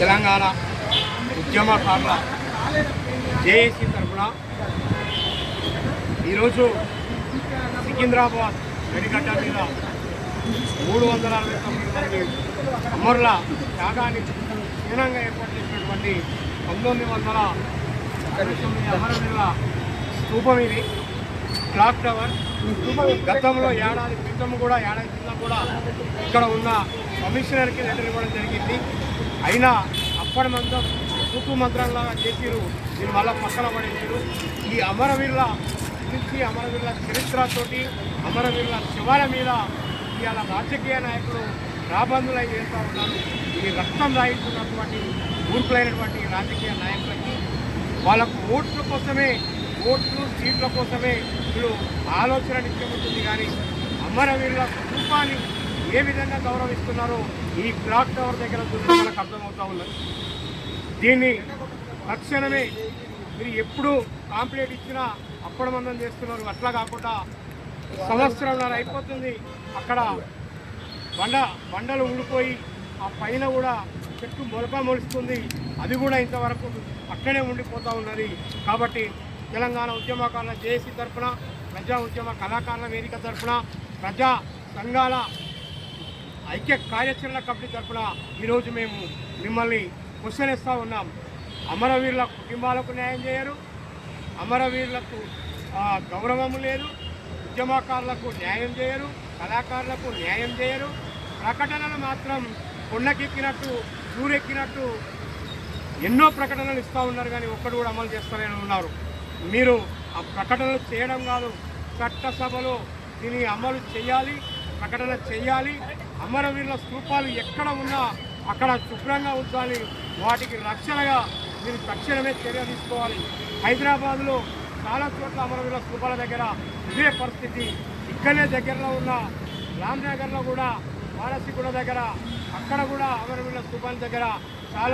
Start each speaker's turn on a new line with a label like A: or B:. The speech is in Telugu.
A: తెలంగాణ ఉద్యమకారుల జేఏసీ తరఫున ఈరోజు సికింద్రాబాద్ వెడిగడ్డ మీద 369 మంది అమరుల త్యాగాన్ని చిహ్నంగా ఏర్పాటు చేసినటువంటి 1999 అమరవీరుల స్తూపం ఇది. క్లాక్ టవర్ గతంలో ఏడాది క్రితం కూడా ఇక్కడ ఉన్న కమిషనర్కి లెటర్ ఇవ్వడం జరిగింది. అయినా అప్పటి మందం తూతు మంత్రంలాగా చేసిరు, దీని వల్ల పక్కన పడేసారు. ఈ అమరవీరుల గురించి, అమరవీరుల చరిత్రతోటి, అమరవీరుల శివాల మీద ఇవాళ రాజకీయ నాయకులు రాబందులై చేస్తూ ఉన్నారు. ఈ రక్తం రాయించున్నటువంటి ఊర్పులైనటువంటి రాజకీయ నాయకులకి వాళ్ళకు ఓట్ల కోసమే, ఓట్లు సీట్ల కోసమే వీళ్ళు ఆలోచన నిత్యం ఉంటుంది. కానీ అమరవీరుల రూపాన్ని ఏ విధంగా గౌరవిస్తున్నారో ఈ క్లాక్ టవర్ దగ్గర చూస్తే మనకు అర్థమవుతూ ఉన్నది. దీన్ని తక్షణమే మీరు ఎప్పుడు కాంప్లీట్ ఇచ్చినా అప్పడమందం చేస్తున్నారు. అట్లా కాకుండా సంవత్సరంన్నర అయిపోతుంది, అక్కడ బండలు ఊడిపోయి ఆ పైన కూడా చెట్టు మొలుస్తుంది. అది కూడా ఇంతవరకు అక్కడే ఉండిపోతూ ఉన్నది. కాబట్టి తెలంగాణ ఉద్యమకారుల జేఏసీ తరఫున, ప్రజా ఉద్యమ కళాకారుల వేదిక తరఫున, ప్రజా సంఘాల ఐక్య కార్యాచరణ కమిటీ తరఫున ఈరోజు మేము మిమ్మల్ని క్వశ్చన్ ఇస్తూ ఉన్నాం. అమరవీరుల కుటుంబాలకు న్యాయం చేయరు, అమరవీరులకు గౌరవము లేదు, ఉద్యమకారులకు న్యాయం చేయరు, కళాకారులకు న్యాయం చేయరు. ప్రకటనలు మాత్రం కొండకెక్కినట్టు, ఊరెక్కినట్టు ఎన్నో ప్రకటనలు ఇస్తూ ఉన్నారు, కానీ ఒక్కడు కూడా అమలు చేస్తారని ఉన్నారు. మీరు ఆ ప్రకటనలు చేయడం కాదు, చట్టసభలో దీన్ని అమలు చేయాలి, ప్రకటన చేయాలి. అమరవీరుల స్తూపాలు ఎక్కడ ఉన్నా అక్కడ శుభ్రంగా ఉంచాలి. వాటికి రక్షణగా మీరు తక్షణమే చర్య తీసుకోవాలి. హైదరాబాద్లో చాలా చోట్ల అమరవీరుల స్తూపాల దగ్గర ఇదే పరిస్థితి. ఇక్కడనే దగ్గరలో ఉన్న రామ్నగర్లో కూడా, వారసిగూడ దగ్గర, అక్కడ కూడా అమరవీరుల స్తూపాల దగ్గర చాలా